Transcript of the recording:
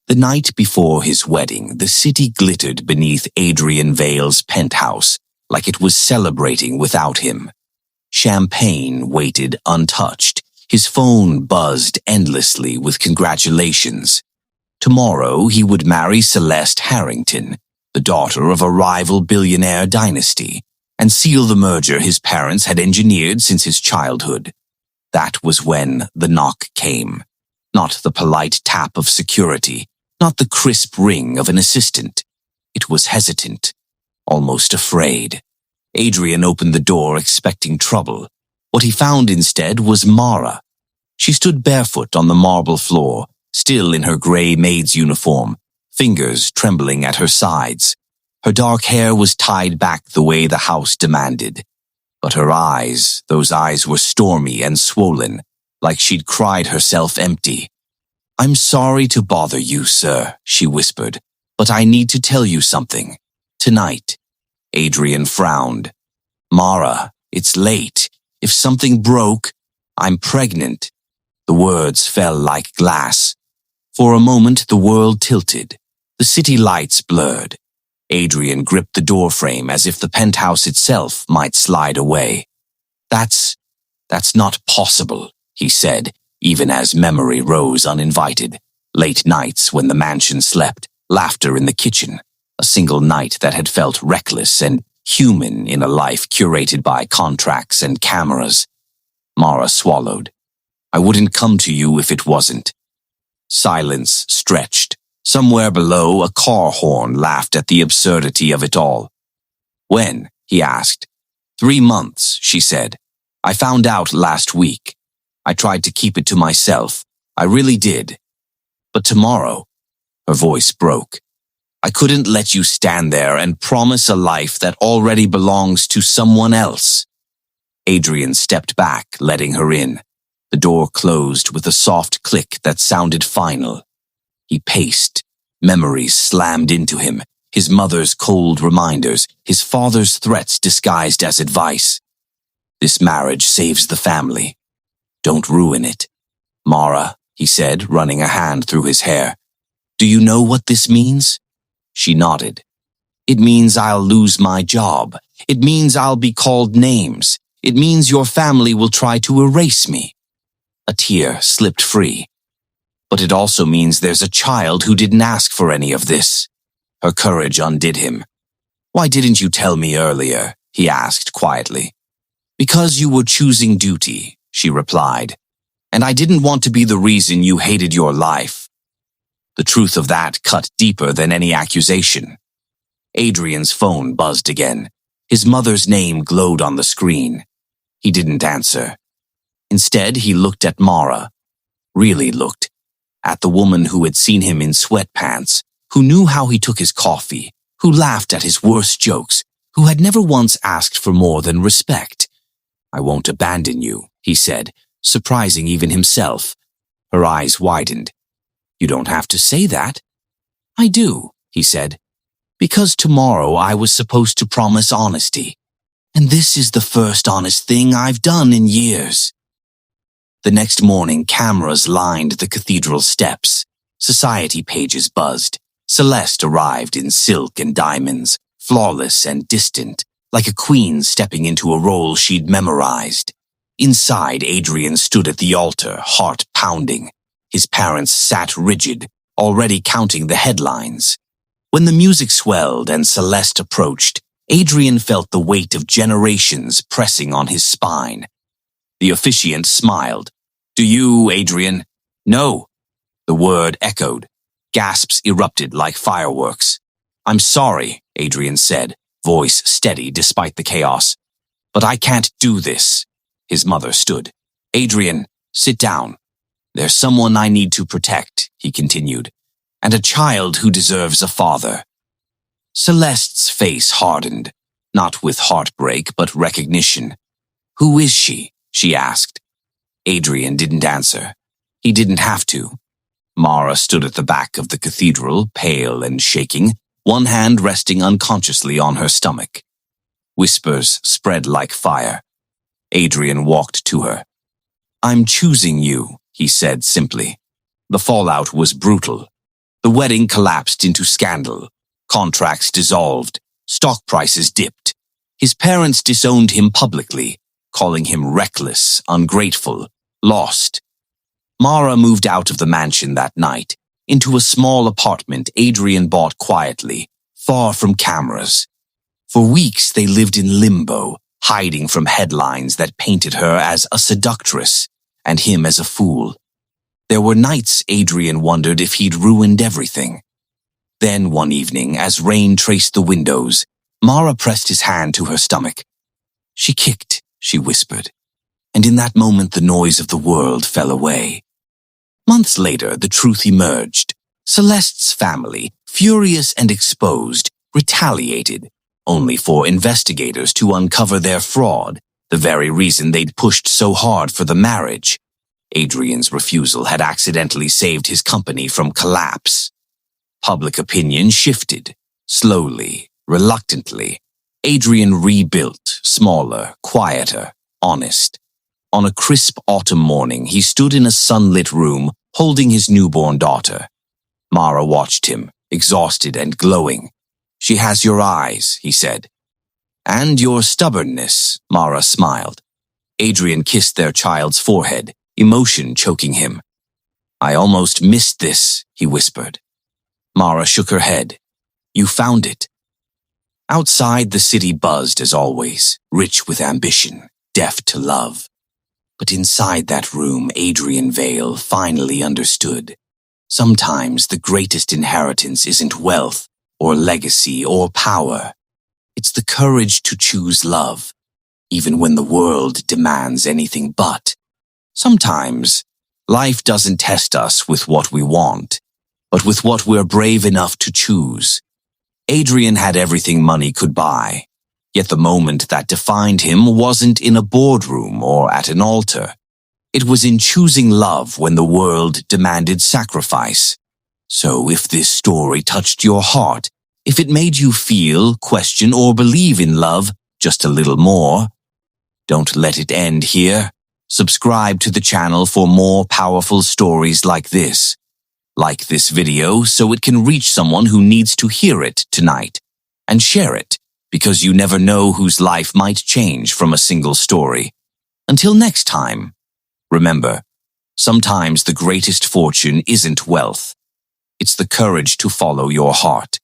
The night before his wedding, the city glittered beneath Adrian Vale's penthouse like it was celebrating without him. Champagne waited untouched. His phone buzzed endlessly with congratulations. Tomorrow he would marry Celeste Harrington, the daughter of a rival billionaire dynasty, and seal the merger his parents had engineered since his childhood. That was when the knock came. Not the polite tap of security, not the crisp ring of an assistant. It was hesitant, almost afraid. Adrian opened the door expecting trouble. What he found instead was Mara. She stood barefoot on the marble floor, still in her gray maid's uniform, fingers trembling at her sides. Her dark hair was tied back the way the house demanded. But her eyes, those eyes were stormy and swollen, like she'd cried herself empty. "I'm sorry to bother you, sir," she whispered, "but I need to tell you something. Tonight." Adrian frowned. "Mara, it's late. If something broke, I'm pregnant." The words fell like glass. For a moment, the world tilted. The city lights blurred. Adrian gripped the doorframe as if the penthouse itself might slide away. That's not possible," he said, even as memory rose uninvited. Late nights when the mansion slept, laughter in the kitchen, a single night that had felt reckless and human in a life curated by contracts and cameras. Mara swallowed. "I wouldn't come to you if it wasn't." Silence stretched. Somewhere below, a car horn laughed at the absurdity of it all. "When?" he asked. 3 months, she said. "I found out last week. I tried to keep it to myself. I really did. But tomorrow," her voice broke, "I couldn't let you stand there and promise a life that already belongs to someone else." Adrian stepped back, letting her in. The door closed with a soft click that sounded final. He paced. Memories slammed into him, his mother's cold reminders, his father's threats disguised as advice. "This marriage saves the family. Don't ruin it." "Mara," he said, running a hand through his hair, "do you know what this means?" She nodded. "It means I'll lose my job. It means I'll be called names. It means your family will try to erase me." A tear slipped free. "But it also means there's a child who didn't ask for any of this." Her courage undid him. "Why didn't you tell me earlier?" he asked quietly. "Because you were choosing duty," she replied. "And I didn't want to be the reason you hated your life." The truth of that cut deeper than any accusation. Adrian's phone buzzed again. His mother's name glowed on the screen. He didn't answer. Instead, he looked at Mara. Really looked. At the woman who had seen him in sweatpants, who knew how he took his coffee, who laughed at his worst jokes, who had never once asked for more than respect. "I won't abandon you," he said, surprising even himself. Her eyes widened. "You don't have to say that." "I do," he said, "because tomorrow I was supposed to promise honesty. And this is the first honest thing I've done in years." The next morning, cameras lined the cathedral steps. Society pages buzzed. Celeste arrived in silk and diamonds, flawless and distant, like a queen stepping into a role she'd memorized. Inside, Adrian stood at the altar, heart pounding. His parents sat rigid, already counting the headlines. When the music swelled and Celeste approached, Adrian felt the weight of generations pressing on his spine. The officiant smiled. "Do you, Adrian?" "No." The word echoed. Gasps erupted like fireworks. "I'm sorry," Adrian said, voice steady despite the chaos. "But I can't do this." His mother stood. "Adrian, sit down. There's someone I need to protect," he continued, "and a child who deserves a father." Celeste's face hardened, not with heartbreak but recognition. "Who is she?" she asked. Adrian didn't answer. He didn't have to. Mara stood at the back of the cathedral, pale and shaking, one hand resting unconsciously on her stomach. Whispers spread like fire. Adrian walked to her. "I'm choosing you," he said simply. The fallout was brutal. The wedding collapsed into scandal. Contracts dissolved. Stock prices dipped. His parents disowned him publicly, calling him reckless, ungrateful, lost. Mara moved out of the mansion that night, into a small apartment Adrian bought quietly, far from cameras. For weeks they lived in limbo, hiding from headlines that painted her as a seductress and him as a fool. There were nights Adrian wondered if he'd ruined everything. Then one evening, as rain traced the windows, Mara pressed his hand to her stomach. She kicked, she whispered, and in that moment the noise of the world fell away. Months later, the truth emerged. Celeste's family, furious and exposed, retaliated, only for investigators to uncover their fraud, the very reason they'd pushed so hard for the marriage. Adrian's refusal had accidentally saved his company from collapse. Public opinion shifted, slowly, reluctantly. Adrian rebuilt, smaller, quieter, honest. On a crisp autumn morning, he stood in a sunlit room, holding his newborn daughter. Mara watched him, exhausted and glowing. "She has your eyes," he said. "And your stubbornness," Mara smiled. Adrian kissed their child's forehead, emotion choking him. "I almost missed this," he whispered. Mara shook her head. "You found it." Outside, the city buzzed as always, rich with ambition, deaf to love. But inside that room, Adrian Vale finally understood. Sometimes the greatest inheritance isn't wealth, or legacy, or power. It's the courage to choose love, even when the world demands anything but. Sometimes, life doesn't test us with what we want, but with what we're brave enough to choose. Adrian had everything money could buy, yet the moment that defined him wasn't in a boardroom or at an altar. It was in choosing love when the world demanded sacrifice. So if this story touched your heart, if it made you feel, question, or believe in love just a little more, don't let it end here. Subscribe to the channel for more powerful stories like this. Like this video so it can reach someone who needs to hear it tonight. And share it, because you never know whose life might change from a single story. Until next time, remember, sometimes the greatest fortune isn't wealth. It's the courage to follow your heart.